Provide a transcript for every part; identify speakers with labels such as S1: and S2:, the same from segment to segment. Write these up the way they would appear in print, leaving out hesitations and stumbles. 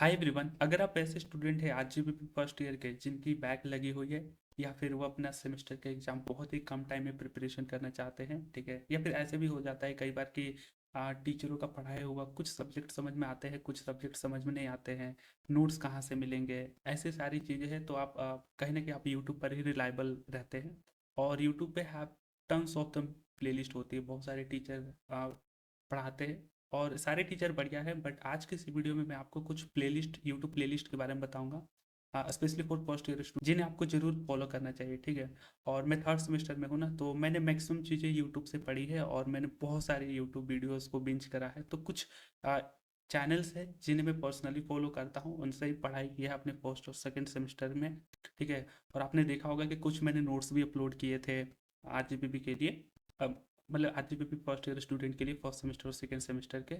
S1: Hi everyone, अगर आप ऐसे स्टूडेंट हैं आरजीबीपी फर्स्ट ईयर के जिनकी बैक लगी हुई है या फिर वो अपना सेमेस्टर के एग्जाम बहुत ही कम टाइम में प्रिपरेशन करना चाहते हैं, ठीक है। या फिर ऐसे भी हो जाता है कई बार कि टीचरों का पढ़ाया हुआ कुछ सब्जेक्ट समझ में आते हैं, कुछ सब्जेक्ट समझ में नहीं आते हैं। नोट्स कहाँ से मिलेंगे, ऐसे सारी चीज़ें हैं। तो आप कहीं ना कहीं आप यूट्यूब पर ही रिलायबल रहते हैं। और यूट्यूब पे आप टन्स ऑफ द प्लेलिस्ट होती है, बहुत सारे टीचर पढ़ाते हैं और सारे टीचर बढ़िया है। बट आज के इस वीडियो में मैं आपको कुछ प्लेलिस्ट, यूट्यूब प्लेलिस्ट के बारे में बताऊंगा, specially for first year student, जिन्हें आपको जरूर फॉलो करना चाहिए, ठीक है। और मैं थर्ड सेमेस्टर में हूँ ना, तो मैंने मैक्सिमम चीज़ें यूट्यूब से पढ़ी है और मैंने बहुत सारे यूट्यूब वीडियोस को बिंज करा है। तो कुछ चैनल्स है जिन्हें मैं पर्सनली फॉलो करता हूँ, उनसे ही पढ़ाई की है अपने फर्स्ट और सेकेंड सेमेस्टर में, ठीक है। और आपने देखा होगा कि कुछ मैंने नोट्स भी अपलोड किए थे आरजीबीपी के लिए, मतलब आरजीबीपी फर्स्ट ईयर स्टूडेंट के लिए, फर्स्ट सेमेस्टर और सेकेंड सेमेस्टर के।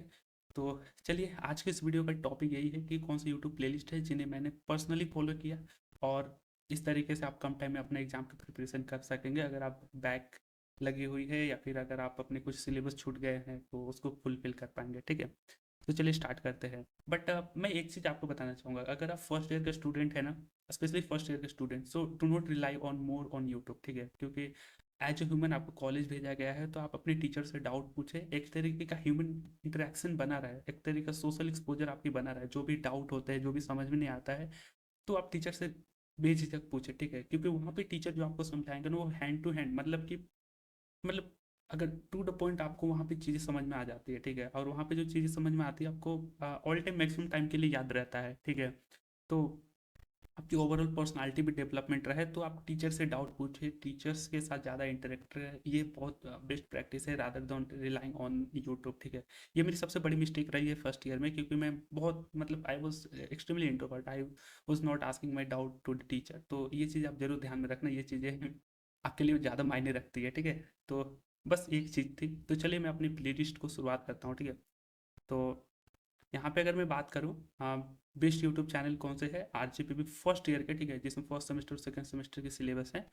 S1: तो चलिए, आज के इस वीडियो का टॉपिक यही है कि कौन सी यूट्यूब प्लेलिस्ट है जिन्हें मैंने पर्सनली फॉलो किया और इस तरीके से आप कम टाइम में अपने एग्जाम की प्रिपरेशन कर सकेंगे। अगर आप बैक लगी हुई है या फिर अगर आप अपने कुछ सिलेबस छूट गए हैं तो उसको फुलफिल कर पाएंगे, ठीक है। तो चलिए स्टार्ट करते हैं। बट मैं एक चीज़ आपको बताना चाहूँगा, अगर आप फर्स्ट ईयर के स्टूडेंट है ना, स्पेशली फर्स्ट ईयर के student, so do not rely on more on YouTube, ठीक है। क्योंकि एज ए ह्यूमन आपको कॉलेज भेजा गया है तो आप अपने टीचर से डाउट पूछे, एक तरीके का ह्यूमन इंटरेक्शन बना रहा है, एक तरीके का सोशल एक्सपोजर आपकी बना रहा है। जो भी डाउट होता है, जो भी समझ में नहीं आता है, तो आप टीचर से बेझिझक पूछे, ठीक है। क्योंकि वहाँ पे टीचर जो आपको समझाएंगे ना, वो हैंड टू हैंड, मतलब कि मतलब अगर टू द पॉइंट आपको वहाँ पे चीज़ें समझ में आ जाती है, ठीक है। और वहाँ पे जो चीज़ें समझ में आती है आपको ऑल टाइम मैक्सिमम टाइम के लिए याद रहता है, ठीक है। तो आपकी ओवरऑल पर्सनालिटी भी डेवलपमेंट रहे, तो आप टीचर से डाउट पूछे, टीचर्स के साथ ज़्यादा इंटरेक्ट रहे। ये बहुत बेस्ट प्रैक्टिस है rather than relying on YouTube, ठीक है। ये मेरी सबसे बड़ी मिस्टेक रही है फर्स्ट ईयर में, क्योंकि मैं बहुत मतलब I was extremely introvert, I was not asking my doubt to the teacher. तो ये चीज़ आप जरूर ध्यान में रखना, ये चीज़ें आपके लिए ज़्यादा मायने रखती है, ठीक है। तो बस एक चीज़ थी। तो चलिए मैं अपनी प्ले लिस्ट को शुरुआत करता हूँ, ठीक है। तो यहाँ पे अगर मैं बात करूँ बेस्ट यूट्यूब चैनल कौन से है आरजीपीवी फर्स्ट ईयर के, ठीक है, जिसमें फर्स्ट सेमेस्टर और सेकंड सेमेस्टर के सिलेबस है।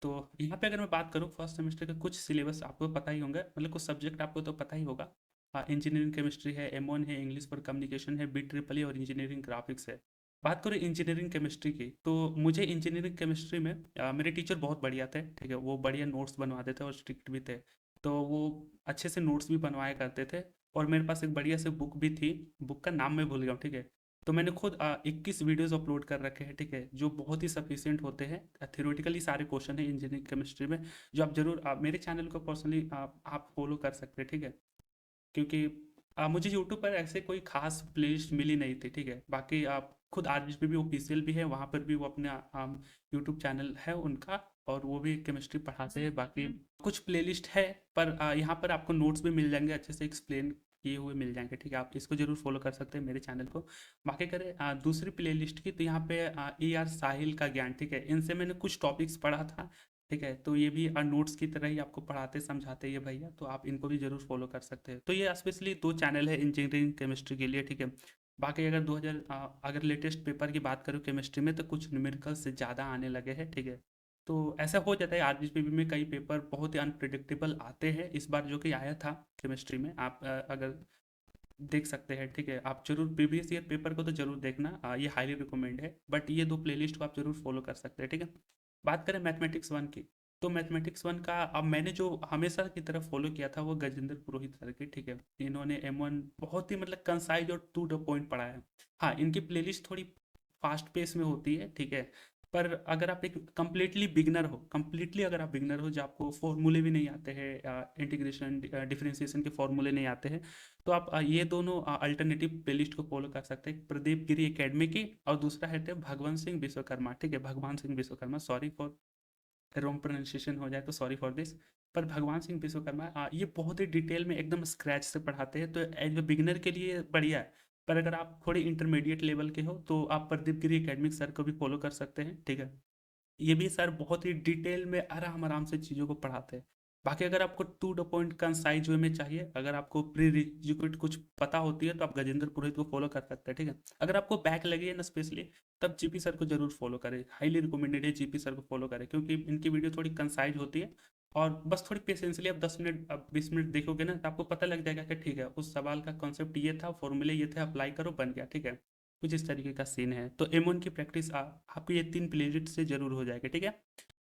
S1: तो यहाँ पे अगर मैं बात करूँ फर्स्ट सेमेस्टर के कुछ सिलेबस आपको पता ही होंगे, मतलब कुछ सब्जेक्ट आपको तो पता ही होगा। इंजीनियरिंग केमिस्ट्री है, M1 है, इंग्लिश फॉर कम्युनिकेशन है, BEE और इंजीनियरिंग ग्राफिक्स है। बात करें इंजीनियरिंग केमिस्ट्री की, तो मुझे इंजीनियरिंग केमिस्ट्री में मेरे टीचर बहुत बढ़िया थे, ठीक है। वो बढ़िया नोट्स बनवाते थे और स्ट्रिक्ट भी थे। तो वो अच्छे से नोट्स भी बनवाया करते थे। और मेरे पास एक बढ़िया से बुक भी थी, बुक का नाम मैं भूल गया हूँ, ठीक है। तो मैंने खुद 21 वीडियोस अपलोड कर रखे हैं, ठीक है, जो बहुत ही सफिशिएंट होते हैं। थ्योरेटिकली सारे क्वेश्चन है इंजीनियरिंग केमिस्ट्री में, जो आप जरूर मेरे चैनल को पर्सनली आप फॉलो कर सकते हैं, ठीक है। क्योंकि मुझे यूट्यूब पर ऐसे कोई खास प्लेलिस्ट मिली नहीं थी, ठीक है। बाकी आप खुद आरजीबी भी ऑफिशियल भी है, वहाँ पर भी वो अपने यूट्यूब चैनल है उनका, और वो भी केमिस्ट्री पढ़ाते हैं। बाकी कुछ प्लेलिस्ट है, पर यहाँ पर आपको नोट्स भी मिल जाएंगे, अच्छे से एक्सप्लेन किए हुए मिल जाएंगे, ठीक है। आप इसको जरूर फॉलो कर सकते हैं मेरे चैनल को। बाकी करें दूसरी प्लेलिस्ट की, तो यहाँ पे AR साहिल का ज्ञान, ठीक है, इनसे मैंने कुछ टॉपिक्स पढ़ा था, ठीक है। तो ये भी नोट्स की तरह ही आपको पढ़ाते समझाते ये भैया, तो आप इनको भी जरूर फॉलो कर सकते हैं। तो ये स्पेशली दो चैनल है इंजीनियरिंग केमिस्ट्री के लिए, ठीक है। बाकी अगर 2000 अगर लेटेस्ट पेपर की बात करूँ केमिस्ट्री में, तो कुछ न्यूमेरिकल से ज़्यादा आने लगे हैं, ठीक है। तो ऐसा हो जाता है आरजीपीवी में, कई पेपर बहुत ही अनप्रिडिक्टेबल आते हैं। इस बार जो कि आया था केमिस्ट्री में, आप अगर देख सकते हैं, ठीक है। आप जरूर प्रीवियस ईयर पेपर को तो जरूर देखना, ये हाईली रिकमेंड है। बट ये दो प्लेलिस्ट को आप जरूर फॉलो कर सकते हैं, ठीक है। बात करें मैथमेटिक्स वन की, तो मैथमेटिक्स वन का अब मैंने जो हमेशा की तरफ फॉलो किया था वो गजेंद्र पुरोहित सर की, ठीक है। इन्होंने M1 बहुत ही मतलब कंसाइज और टू द पॉइंट पढ़ाया है। हाँ, इनकी प्लेलिस्ट थोड़ी फास्ट पेस में होती है, ठीक है। पर अगर आप एक कंप्लीटली बिगनर हो, कंप्लीटली अगर आप बिगनर हो, जो आपको फॉर्मूले भी नहीं आते हैं, इंटीग्रेशन डिफरेंशिएशन के फॉर्मूले नहीं आते हैं, तो आप ये दोनों अल्टरनेटिव प्लेलिस्ट को फॉलो कर सकते हैं, प्रदीप गिरी एकेडमी की, और दूसरा है भगवान सिंह विश्वकर्मा, ठीक है, भगवान Singh Vishwakarma, sorry for wrong pronunciation हो जाए तो सॉरी फॉर दिस। पर भगवान सिंह विश्वकर्मा ये बहुत ही डिटेल में एकदम स्क्रैच से पढ़ाते हैं, तो एज ए बिगिनर के लिए बढ़िया है। पर अगर आप थोड़े इंटरमीडिएट लेवल के हो, तो आप प्रदीप गिरी एकेडमिक सर को भी फॉलो कर सकते हैं, ठीक है। ये भी सर बहुत ही डिटेल में आराम आराम से चीज़ों को पढ़ाते हैं। बाकी अगर आपको टू द पॉइंट कंसाइज वे में चाहिए, अगर आपको प्री रिक्विजिट कुछ पता होती है, तो आप गजेंद्र पुरोहित को फॉलो कर सकते हैं, ठीक है। अगर आपको बैक लगी है ना स्पेशली, तब जीपी सर को जरूर फॉलो करें, हाईली रिकमेंडेड है जीपी सर को फॉलो करें, क्योंकि इनकी वीडियो थोड़ी कंसाइज होती है। और बस थोड़ी पेशेंसली आप 10 मिनट, अब 20 मिनट देखोगे ना, तो आपको पता लग जाएगा कि ठीक है, उस सवाल का कॉन्सेप्ट ये था, फॉर्मूले ये थे, अप्लाई करो, बन गया, ठीक है। कुछ इस तरीके का सीन है। तो M1 की प्रैक्टिस आपको ये 3 प्लेलिस्ट से ज़रूर हो जाएगा, ठीक है?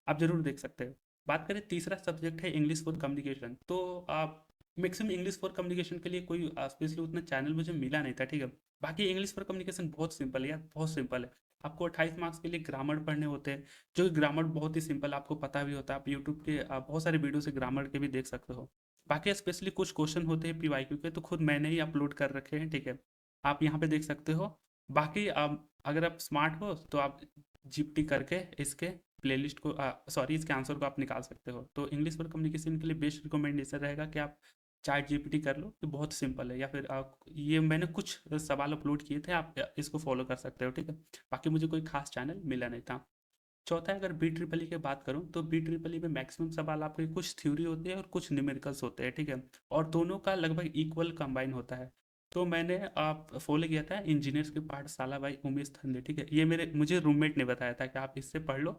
S1: आप ज़रूर देख सकते हो। बात करें तीसरा सब्जेक्ट है इंग्लिश फॉर कम्युनिकेशन। तो आप मैक्सिमम इंग्लिश फॉर कम्युनिकेशन के लिए कोई स्पेशली उतना चैनल मुझे मिला नहीं था, ठीक है? बाकी इंग्लिश फॉर कम्युनिकेशन बहुत सिंपल है यार, बहुत सिंपल है। आपको 28 मार्क्स के लिए ग्रामर पढ़ने होते हैं, जो कि ग्रामर बहुत ही सिंपल आपको पता भी होता है। आप यूट्यूब के बहुत सारे वीडियो से ग्रामर के भी देख सकते हो। बाकी स्पेशली कुछ क्वेश्चन होते हैं PYQ के, तो खुद मैंने ही अपलोड कर रखे हैं, ठीक है? आप यहाँ पे देख सकते हो। बाकी आप अगर आप स्मार्ट हो तो आप जीपीटी करके इसके प्लेलिस्ट को सॉरी इसके आंसर को आप निकाल सकते हो। तो इंग्लिश फॉर कम्युनिकेशन के लिए बेस्ट रिकमेंडेशन रहेगा कि आप चैट जीपीटी कर लो, ये बहुत सिंपल है। या फिर आप ये मैंने कुछ सवाल अपलोड किए थे, आप इसको फॉलो कर सकते हो, ठीक है? बाकी मुझे कोई खास चैनल मिला नहीं था। चौथा है, अगर बी ट्रिपल ई की बात करूँ तो बी ट्रिपल ई में मैक्सिमम सवाल आपके कुछ थ्योरी होते हैं और कुछ न्यूमेरिकल्स होते हैं, ठीक है? और दोनों का लगभग इक्वल कंबाइन होता है। तो मैंने आप फॉलो किया था इंजीनियर्स की पाठशाला बाई उमेश धंधे, ठीक है? ये मुझे रूममेट ने बताया था कि आप इससे पढ़ लो,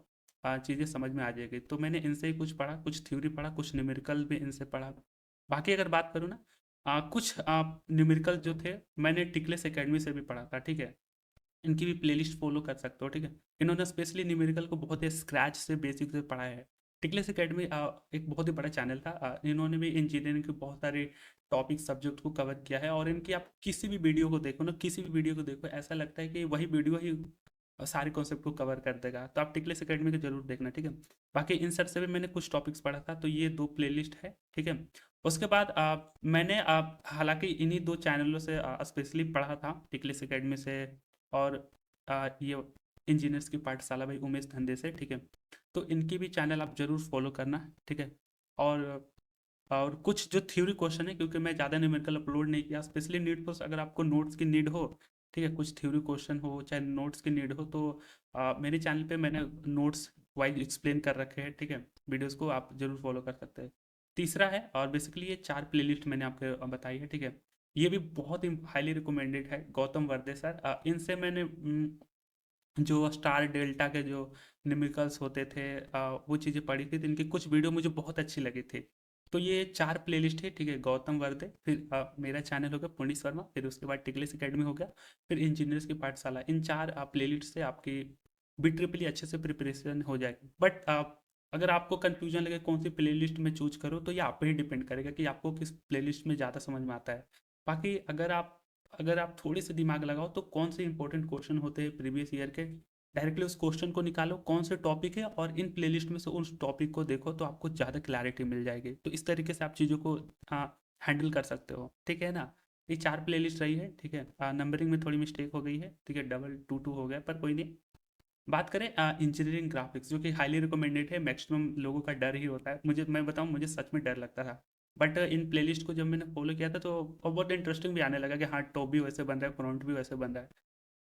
S1: चीज़ें समझ में आ जाएगी। तो मैंने इनसे ही कुछ पढ़ा, कुछ थ्योरी पढ़ा, कुछ न्यूमेरिकल भी इनसे पढ़ा। बाकी अगर बात करूँ ना, कुछ न्यूमेरिकल जो थे मैंने टिकलेस एकेडमी से भी पढ़ा था, ठीक है? इनकी भी प्लेलिस्ट फॉलो कर सकते हो, ठीक है? इन्होंने स्पेशली न्यूमेरिकल को बहुत ही स्क्रैच से बेसिक से पढ़ाया है। टिकलेस एकेडमी एक बहुत ही बड़ा चैनल था। इन्होंने भी इंजीनियरिंग के बहुत सारे टॉपिक सब्जेक्ट को कवर किया है, और इनकी आप किसी भी वीडियो को देखो ना, किसी भी वीडियो को देखो, ऐसा लगता है कि वही वीडियो ही सारे कॉन्सेप्ट को कवर कर देगा। तो आप टिकलेस एकेडमी को जरूर देखना, ठीक है? बाकी इन सर से भी मैंने कुछ टॉपिक्स पढ़ा था, तो ये 2 प्लेलिस्ट है, ठीक है? उसके बाद मैंने हालांकि इन्हीं 2 चैनलों से स्पेशली पढ़ा था, टिकलेस एकेडमी से और ये इंजीनियर्स की पाठशाला भाई उमेश धंधे से, ठीक है? तो इनकी भी चैनल आप ज़रूर फॉलो करना, ठीक है? और और कुछ जो थ्योरी क्वेश्चन है, क्योंकि मैं ज़्यादा न्यूमेरिकल अपलोड नहीं किया, स्पेशली नीट पोस्ट अगर आपको नोट्स की नीड हो, ठीक है? कुछ थ्योरी क्वेश्चन हो चाहे नोट्स की नीड हो, तो मेरे चैनल पे मैंने नोट्स वाइज एक्सप्लेन कर रखे हैं, ठीक है? वीडियोस को आप ज़रूर फॉलो कर सकते हैं। तीसरा है, और बेसिकली ये 4 प्लेलिस्ट मैंने आपको बताई है, ठीक है? ये भी बहुत ही हाईली रिकमेंडेड है, गौतम वर्दे सर। इनसे मैंने जो स्टार डेल्टा के जो न्यूमेरिकल्स होते थे, वो चीज़ें पढ़ी थी, तो इनकी कुछ वीडियो मुझे बहुत अच्छी लगी थी। तो ये 4 प्लेलिस्ट है, ठीक है? गौतम वर्दे, फिर मेरा चैनल हो गया पुनीत वर्मा, फिर उसके बाद टिकलेस एकेडमी हो गया, फिर इंजीनियर्स की पाठशाला। इन 4 प्लेलिस्ट से आपकी BEE अच्छे से प्रिपरेशन हो जाएगी। बट अगर आपको कन्फ्यूजन लगे कौन सी प्लेलिस्ट में चूज करो, तो ये आप पे ही डिपेंड करेगा कि आपको किस प्लेलिस्ट में ज़्यादा समझ में आता है। बाकी अगर आप थोड़े से दिमाग लगाओ, तो कौन से इंपॉर्टेंट क्वेश्चन होते हैं प्रीवियस ईयर के, डायरेक्टली उस क्वेश्चन को निकालो, कौन से टॉपिक है, और इन प्लेलिस्ट में से उस टॉपिक को देखो, तो आपको ज़्यादा क्लैरिटी मिल जाएगी। तो इस तरीके से आप चीज़ों को हैंडल कर सकते हो, ठीक है ना? ये 4 प्लेलिस्ट रही है, ठीक है? नंबरिंग में थोड़ी मिस्टेक हो गई है, ठीक है? डबल टू टू हो गया, पर कोई नहीं। बात करें इंजीनियरिंग ग्राफिक्स, जो कि हाईली रिकमेंडेड है, मैक्सिमम लोगों का डर ही होता है। मैं बताऊं, मुझे सच में डर लगता था। बट इन प्लेलिस्ट को जब मैंने फॉलो किया था, तो बहुत इंटरेस्टिंग भी आने लगा कि हाँ, टॉप भी वैसे बन रहा है, फ्रंट भी वैसे बन रहा है।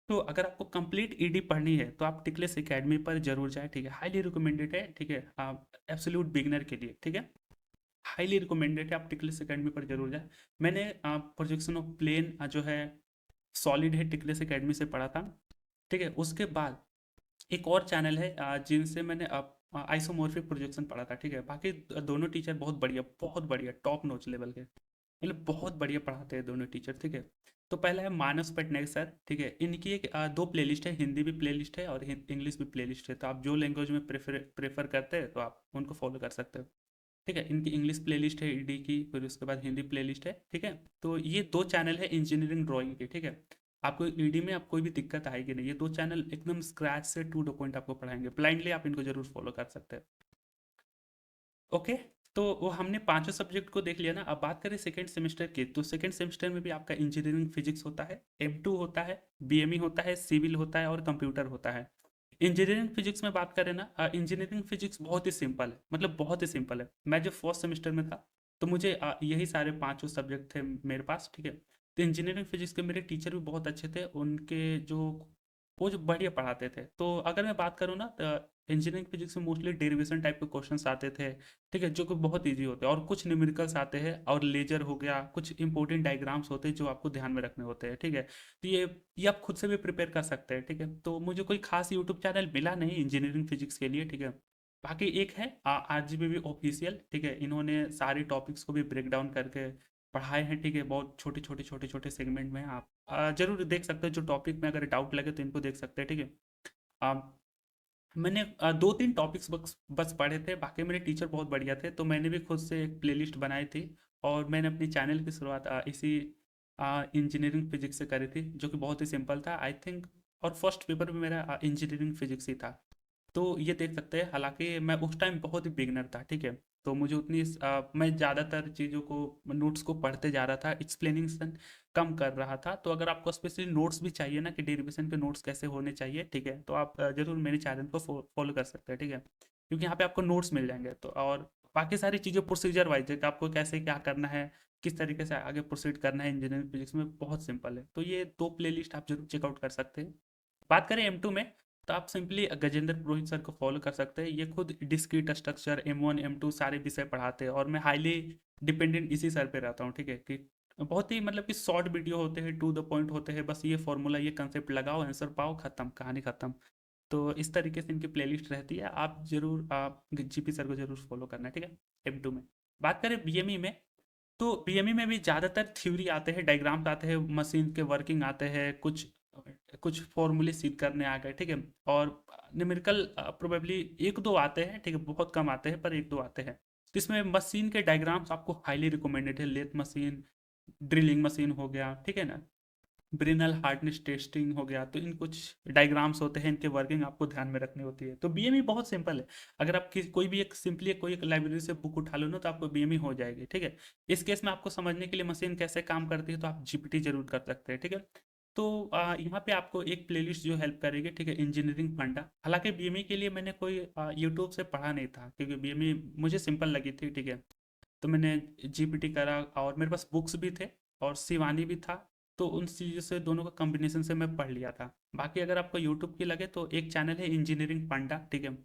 S1: तो अगर आपको कंप्लीट ईडी पढ़नी है, तो आप टिकलेस एकेडमी पर जरूर जाए, ठीक है? हाईली रिकमेंडेड है, ठीक है? एब्सोल्यूट बिगनर के लिए, ठीक है? हाईली रिकमेंडेड है, आप टिकलेस एकेडमी पर जरूर जाए। मैंने प्रोजेक्शन ऑफ प्लेन जो है सॉलिड है, टिकलेस एकेडमी से पढ़ा था, ठीक है? उसके बाद एक और चैनल है जिनसे मैंने आइसोमॉर्फिक प्रोजेक्शन पढ़ा था, ठीक है? बाकी दोनों टीचर बहुत बढ़िया टॉप नॉच लेवल के, मतलब बहुत बढ़िया पढ़ाते हैं दोनों टीचर, ठीक है? तो पहला है मानस पटनायक सर, ठीक है? इनकी एक 2 प्लेलिस्ट है, हिंदी भी प्लेलिस्ट है और इंग्लिश भी प्लेलिस्ट है। तो आप जो लैंग्वेज में प्रेफर करते हैं, तो आप उनको फॉलो कर सकते हो, ठीक है? इनकी इंग्लिश प्लेलिस्ट है ईडी की, फिर उसके बाद हिंदी प्लेलिस्ट है, ठीक है? तो ये 2 चैनल है इंजीनियरिंग ड्राइंग के, ठीक है? आपको ईडी में आप कोई भी दिक्कत आएगी नहीं, ये 2 चैनल एकदम स्क्रैच से टू द पॉइंट आपको पढ़ाएंगे। ब्लाइंडली आप इनको जरूर फॉलो कर सकते हैं, ओके? तो वो हमने पांचों सब्जेक्ट को देख लिया ना। अब बात करें सेकेंड सेमेस्टर की, तो सेकेंड सेमेस्टर में भी आपका इंजीनियरिंग फिजिक्स होता है, M2 होता है, BME होता है, सिविल होता है और कंप्यूटर होता है। इंजीनियरिंग फिजिक्स में बात करें ना, इंजीनियरिंग फिजिक्स बहुत ही सिंपल है, मतलब बहुत ही सिंपल है। मैं जब फर्स्ट सेमेस्टर में था, तो मुझे यही सारे पांचों सब्जेक्ट थे मेरे पास, ठीक है? तो इंजीनियरिंग फिजिक्स के मेरे टीचर भी बहुत अच्छे थे, उनके जो वो जो बढ़िया पढ़ाते थे। तो अगर मैं बात करूँ ना, इंजीनियरिंग फिजिक्स में मोस्टली डेरिवेशन टाइप के क्वेश्चंस आते थे, ठीक है? जो कि बहुत इजी होते हैं, और कुछ न्यूमेरिकल्स आते हैं, और लेजर हो गया, कुछ इंपॉर्टेंट डायग्राम्स होते हैं जो आपको ध्यान में रखने होते हैं, ठीक है? तो ये आप खुद से भी प्रिपेयर कर सकते हैं, ठीक है? तो मुझे कोई खास यूट्यूब चैनल मिला नहीं इंजीनियरिंग फिजिक्स के लिए, ठीक है? बाकी एक है RGBB ऑफिशियल, ठीक है? इन्होंने सारे टॉपिक्स को भी ब्रेक डाउन करके पढ़ाए हैं, ठीक है? बहुत छोटे छोटे छोटे छोटे सेगमेंट में आप ज़रूर देख सकते हो, जो टॉपिक में अगर डाउट लगे तो इनको देख सकते हैं, ठीक है। अ, मैंने 2-3 टॉपिक्स बस पढ़े थे, बाकी मेरे टीचर बहुत बढ़िया थे, तो मैंने भी खुद से एक प्लेलिस्ट बनाई थी और मैंने अपनी चैनल की शुरुआत इसी इंजीनियरिंग फिजिक्स से करी थी, जो कि बहुत ही सिंपल था आई थिंक। और फर्स्ट पेपर भी मेरा इंजीनियरिंग फिजिक्स ही था। तो ये देख सकते हैं, हालांकि मैं उस टाइम बहुत ही बिगनर था, ठीक है। तो मुझे मैं ज़्यादातर चीज़ों को, नोट्स को पढ़ते जा रहा था, एक्सप्लेनेशन कम कर रहा था। तो अगर आपको स्पेशली नोट्स भी चाहिए ना, कि डेरिवेशन के नोट्स कैसे होने चाहिए, ठीक है, तो आप ज़रूर मेरे चैनल को फॉलो कर सकते हैं, ठीक है। क्योंकि यहाँ पे आपको नोट्स मिल जाएंगे, तो और बाकी सारी चीज़ें प्रोसीजर वाइज है कि आपको कैसे क्या करना है, किस तरीके से आगे प्रोसीड करना है इंजीनियरिंग फिजिक्स में, बहुत सिंपल है। तो ये दो प्लेलिस्ट आप जरूर चेकआउट कर सकते हैं। बात करें M2 में, तो आप सिंपली गजेंद्र पुरोहित सर को फॉलो कर सकते हैं। ये खुद डिस्क्रीट स्ट्रक्चर M1 M2 सारे विषय पढ़ाते हैं, और मैं हाईली डिपेंडेंट इसी सर पे रहता हूँ, ठीक है। कि बहुत ही मतलब कि शॉर्ट वीडियो होते हैं, टू द पॉइंट होते हैं, बस ये फॉर्मूला ये कंसेप्ट लगाओ, आंसर पाओ, खत्म, कहानी खत्म। तो इस तरीके से इनकी प्लेलिस्ट रहती है, आप जरूर आप GP सर को जरूर फॉलो करना है, ठीक है। M2 में बात करें BME में, तो बीएमई में भी ज़्यादातर थ्योरी आते हैं, डायग्राम्स आते हैं, मशीन के वर्किंग आते हैं, कुछ कुछ फॉर्मूले सीध करने आ गए, ठीक है। और न्यूमेरिकल प्रोबेबली एक दो आते हैं, ठीक है, बहुत कम आते हैं पर एक दो आते हैं। तो इसमें मशीन के डायग्राम्स आपको हाईली रिकमेंडेड है, लेथ मशीन, ड्रिलिंग मशीन हो गया, ठीक है ना, ब्रिनल हार्डनेस टेस्टिंग हो गया। तो इन कुछ डायग्राम्स होते हैं, इनके वर्किंग आपको ध्यान में रखनी होती है। तो बीएमई बहुत सिंपल है, अगर आप कोई भी एक सिंपली कोई एक लाइब्रेरी से बुक उठा लो ना, तो आपको बीएमई हो जाएगी, ठीक है। इस केस में आपको समझने के लिए मशीन कैसे काम करती है, तो आप जीपीटी जरूर कर सकते हैं, ठीक है। तो यहाँ पे आपको एक प्लेलिस्ट जो हेल्प करेगी, ठीक है, इंजीनियरिंग फंडा। हालांकि बीएमई के लिए मैंने कोई यूट्यूब से पढ़ा नहीं था, क्योंकि बीएमई मुझे सिंपल लगी थी, ठीक है। तो मैंने जीपीटी करा, और मेरे पास बुक्स भी थे और शिवानी भी था। तो उन चीज़ों से, दोनों का कॉम्बिनेशन से मैं पढ़ लिया था। बाकी अगर आपको यूट्यूब की लगे तो एक चैनल है इंजीनियरिंग पांडा, ठीक है।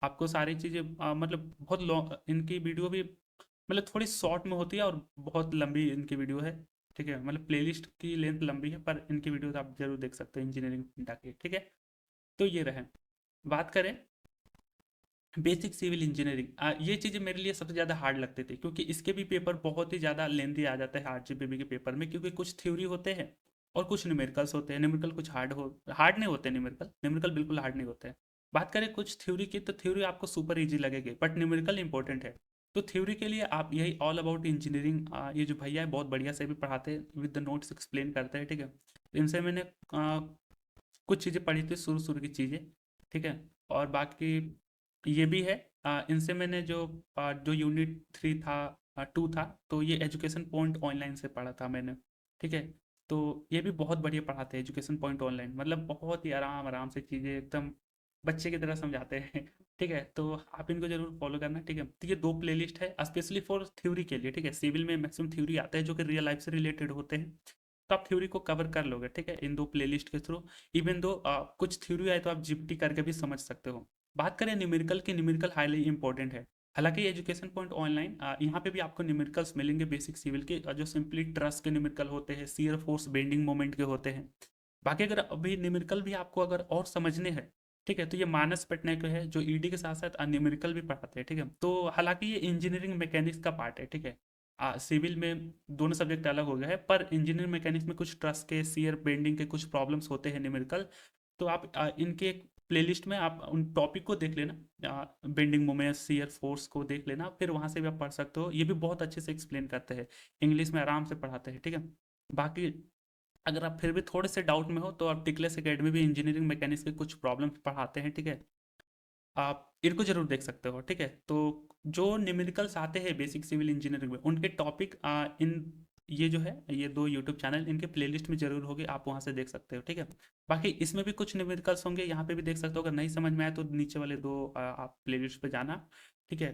S1: आपको सारी चीज़ें मतलब बहुत लॉन्ग इनकी वीडियो भी, मतलब थोड़ी शॉर्ट में होती है और बहुत लंबी इनकी वीडियो है, ठीक है। मतलब प्लेलिस्ट की लेंथ लंबी है, पर इनकी वीडियो आप जरूर देख सकते हैं इंजीनियरिंग पांडा की, ठीक है। तो ये रहे। बात करें बेसिक सिविल इंजीनियरिंग, ये चीज़ें मेरे लिए सबसे ज़्यादा हार्ड लगती थी, क्योंकि इसके भी पेपर बहुत ही ज़्यादा लेंथी आ जाता है RGPB के पेपर में, क्योंकि कुछ थ्योरी होते हैं और कुछ न्यूमेरिकल्स होते हैं। न्यूमेरिकल कुछ हार्ड नहीं होते, न्यूमेरिकल न्यूमेरिकल बिल्कुल हार्ड नहीं होते हैं। बात करें कुछ थ्योरी की, तो थ्योरी आपको सुपर इजी लगेगी, बट न्यूमेरिकल इंपॉर्टेंट है। तो थ्योरी के लिए आप यही ऑल अबाउट इंजीनियरिंग, ये जो भैया है बहुत बढ़िया से भी पढ़ाते हैं, विद द नोट्स एक्सप्लेन करते हैं, ठीक है। इनसे मैंने कुछ चीज़ें पढ़ी थी, शुरू शुरू की चीज़ें, ठीक है। और बाकी ये भी है, इनसे मैंने जो यूनिट 3 था, 2 था, तो ये एजुकेशन पॉइंट ऑनलाइन से पढ़ा था मैंने, ठीक है। तो ये भी बहुत बढ़िया पढ़ाते हैं एजुकेशन पॉइंट ऑनलाइन, मतलब बहुत ही आराम आराम से चीज़ें एकदम बच्चे की तरह समझाते हैं ठीक है। तो आप इनको जरूर फॉलो करना, ठीक है। तो ये दो प्लेलिस्ट है स्पेशली फॉर थ्योरी के लिए, ठीक है। सिविल में मैक्सिमम थ्योरी आते हैं जो कि रियल लाइफ से रिलेटेड होते हैं, तो आप थ्योरी को कवर कर लोगे, ठीक है, इन दो प्लेलिस्ट के थ्रू। इवन दो कुछ थ्योरी आए तो आप जीपीटी करके भी समझ सकते हो। बात करें न्यूमेरिकल की, न्यूमेरिकल हाईली इंपॉर्टेंट है। हालांकि एजुकेशन पॉइंट ऑनलाइन, यहाँ पे भी आपको न्यूमेरिकल्स मिलेंगे बेसिक सिविल के, जो सिंपली ट्रस के न्यूमेरिकल होते हैं, शियर फोर्स बेंडिंग मोमेंट के होते हैं। बाकी अगर अभी न्यूमेरिकल भी आपको अगर और समझने हैं, ठीक है, तो ये मानस पटनायक है जो ईडी के साथ साथ न्यूमेरिकल भी पढ़ाते हैं, ठीक है। तो हालांकि ये इंजीनियरिंग मैकेनिक्स का पार्ट है, ठीक है। सिविल में दोनों सब्जेक्ट अलग हो गया है, पर इंजीनियरिंग मैकेनिक्स में कुछ ट्रस के, शियर बेंडिंग के कुछ प्रॉब्लम्स होते हैं न्यूमेरिकल। तो आप इनके प्लेलिस्ट में आप उन टॉपिक को देख लेना, बेंडिंग मोमेंट, शियर फोर्स को देख लेना, फिर वहाँ से भी आप पढ़ सकते हो। ये भी बहुत अच्छे से एक्सप्लेन करते हैं, इंग्लिश में आराम से पढ़ाते हैं, ठीक है। बाकी अगर आप फिर भी थोड़े से डाउट में हो, तो आप टिकलेस एकेडमी भी इंजीनियरिंग मैकेनिक्स के कुछ प्रॉब्लम्स पढ़ाते हैं, ठीक है। आप इनको जरूर देख सकते हो, ठीक है। तो जो न्यूमेरिकल्स आते हैं बेसिक सिविल इंजीनियरिंग में, उनके टॉपिक इन ये जो है, ये दो यूट्यूब चैनल इनके प्लेलिस्ट में जरूर होगी, आप वहाँ से देख सकते हो, ठीक है। बाकी इसमें भी कुछ न्यूमेरिकल्स होंगे, यहाँ पे भी देख सकते हो। अगर नहीं समझ में आए तो नीचे वाले दो आप प्लेलिस्ट पे जाना, ठीक है।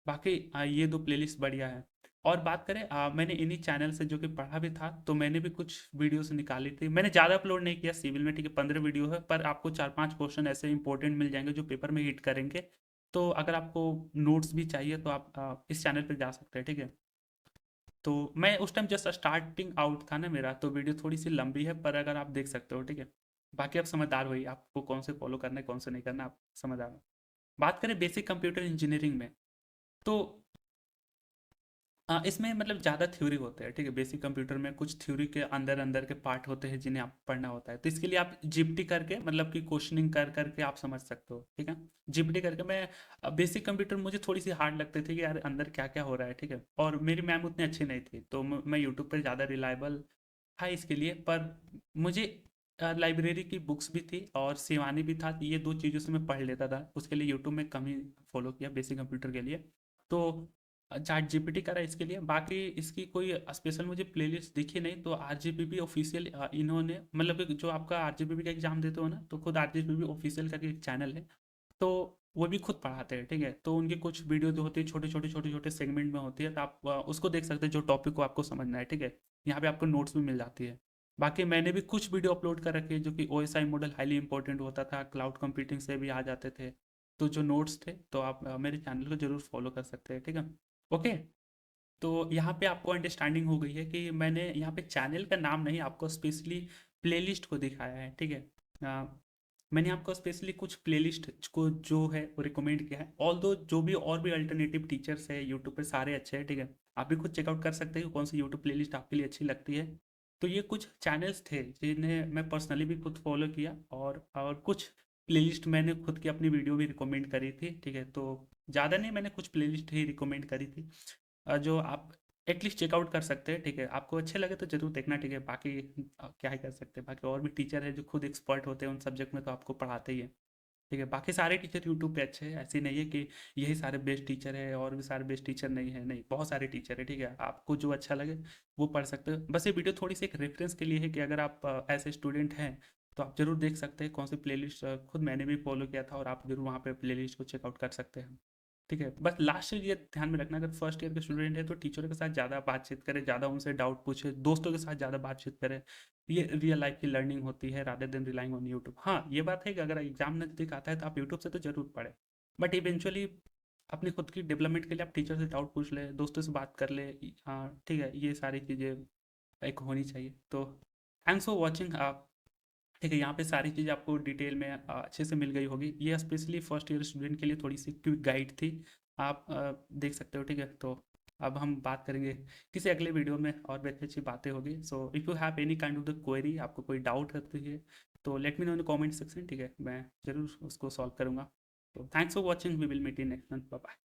S1: बाकी ये दो प्लेलिस्ट बढ़िया है। और बात करें, मैंने इन्हीं चैनल से जो कि पढ़ा भी था, तो मैंने भी कुछ वीडियोस निकाली थी। मैंने ज़्यादा अपलोड नहीं किया सिविल में, ठीक है, 15 वीडियो है, पर आपको 4-5 क्वेश्चन ऐसे इंपॉर्टेंट मिल जाएंगे जो पेपर में हिट करेंगे। तो अगर आपको नोट्स भी चाहिए तो आप इस चैनल पर जा सकते हैं, ठीक है। तो मैं उस टाइम जस्ट स्टार्टिंग आउट था ना मेरा, तो वीडियो थोड़ी सी लंबी है, पर अगर आप देख सकते हो, ठीक है। बाकी आप समझदार वही, आपको कौन से फॉलो करना है कौन से नहीं करना, आप समझदार हो। बात करें बेसिक कंप्यूटर इंजीनियरिंग में, तो इसमें मतलब ज़्यादा थ्योरी होते हैं, ठीक है। बेसिक कंप्यूटर में कुछ थ्योरी के अंदर अंदर के पार्ट होते हैं जिन्हें आप पढ़ना होता है, तो इसके लिए आप जीपीटी करके मतलब कि क्वेश्चनिंग कर करके आप समझ सकते हो, ठीक है। जीपीटी करके मैं बेसिक कंप्यूटर मुझे थोड़ी सी हार्ड लगते थे कि यार अंदर क्या क्या हो रहा है, ठीक है। और मेरी मैम उतनी अच्छी नहीं थी, तो मैं यूट्यूब पर ज़्यादा रिलायबल था इसके लिए। पर मुझे लाइब्रेरी की बुक्स भी थी और शिवानी भी था, तो ये दो चीज़ों से मैं पढ़ लेता था। उसके लिए यूट्यूब में कम ही फॉलो किया बेसिक कंप्यूटर के लिए। तो चैट जीपीटी करा इसके लिए। बाकी इसकी कोई स्पेशल मुझे प्लेलिस्ट दिखी नहीं। तो आरजीपीपी ऑफिशियल इन्होंने मतलब कि जो आपका आरजीपीपी का एग्जाम देते हो ना, तो खुद आरजीपीपी ऑफिशियल करके एक चैनल है, तो वो भी खुद पढ़ाते हैं, ठीक है। तो उनकी कुछ वीडियो जो होती है छोटे छोटे सेगमेंट में होती है, तो आप उसको देख सकते हैं जो टॉपिक को आपको समझना है, ठीक है। यहाँ पे आपको नोट्स भी मिल जाती है। बाकी मैंने भी कुछ वीडियो अपलोड कर रखे हैं जो कि ओएसआई मॉडल हाईली इंपॉर्टेंट होता था, क्लाउड कंप्यूटिंग से भी आ जाते थे। तो जो नोट्स थे, तो आप मेरे चैनल को जरूर फॉलो कर सकते हैं, ठीक है। ओके। तो यहाँ पे आपको अंडरस्टैंडिंग हो गई है कि मैंने यहाँ पे चैनल का नाम नहीं, आपको स्पेशली प्लेलिस्ट को दिखाया है, ठीक है। अ, मैंने आपको स्पेशली कुछ प्लेलिस्ट को जो है वो रिकमेंड किया है। ऑल दो जो भी और भी अल्टरनेटिव टीचर्स है यूट्यूब पे सारे अच्छे हैं, ठीक है। आप भी खुद चेकआउट कर सकते हैं कि कौन सी यूट्यूब प्लेलिस्ट आपके लिए अच्छी लगती है। तो ये कुछ चैनल्स थे जिन्हें मैं पर्सनली भी खुद फॉलो किया, और कुछ प्लेलिस्ट मैंने खुद की अपनी वीडियो भी रिकमेंड करी थी, ठीक है। तो ज़्यादा नहीं, मैंने कुछ प्लेलिस्ट ही रिकमेंड करी थी जो आप एटलीस्ट चेकआउट कर सकते हैं, ठीक है। आपको अच्छे लगे तो जरूर देखना, ठीक है। बाकी क्या ही कर सकते हैं, बाकी और भी टीचर है जो खुद एक्सपर्ट होते हैं उन सब्जेक्ट में, तो आपको पढ़ाते ही है, ठीक है। बाकी सारे टीचर यूट्यूब पे अच्छे हैं, ऐसे नहीं है कि यही सारे बेस्ट टीचर है और भी सारे बेस्ट टीचर नहीं है, नहीं, बहुत सारे टीचर है, ठीक है। आपको जो अच्छा लगे वो पढ़ सकते हो। बस ये वीडियो थोड़ी सी एक रेफरेंस के लिए है कि अगर आप ऐसे स्टूडेंट हैं तो आप जरूर देख सकते हैं कौन सी प्लेलिस्ट खुद मैंने भी फॉलो किया था, और आप जरूर वहाँ पे प्लेलिस्ट को चेकआउट कर सकते हैं, ठीक है। बस लास्ट चीज़ ये ध्यान में रखना, अगर फर्स्ट ईयर के स्टूडेंट है तो टीचरों के साथ ज़्यादा बातचीत करें, ज़्यादा उनसे डाउट पूछे, दोस्तों के साथ ज़्यादा बातचीत करें। ये रियल लाइफ की लर्निंग होती है rather than relying on YouTube. हाँ, ये बात है कि अगर एग्जाम नज़दीक आता है तो आप यूट्यूब से तो जरूर पढ़ें, बट इवेंचुअली अपनी खुद की डेवलपमेंट के लिए आप टीचर से डाउट पूछ ले, दोस्तों से बात कर ले। हाँ, ठीक है, ये सारी चीज़ें एक होनी चाहिए। तो थैंक्स फॉर वॉचिंग आप, ठीक है। यहाँ पे सारी चीज़ आपको डिटेल में अच्छे से मिल गई होगी। ये स्पेशली फर्स्ट ईयर स्टूडेंट के लिए थोड़ी सी क्विक गाइड थी, आप देख सकते हो, ठीक है। तो अब हम बात करेंगे किसी अगले वीडियो में, और भी अच्छी अच्छी बातें होगी। So if you have any kind of the query, आपको कोई डाउट होती है तो let me know in the comment section, ठीक है। मैं ज़रूर उसको सॉल्व करूँगा। तो thanks for watching, we will meet in next one, bye bye.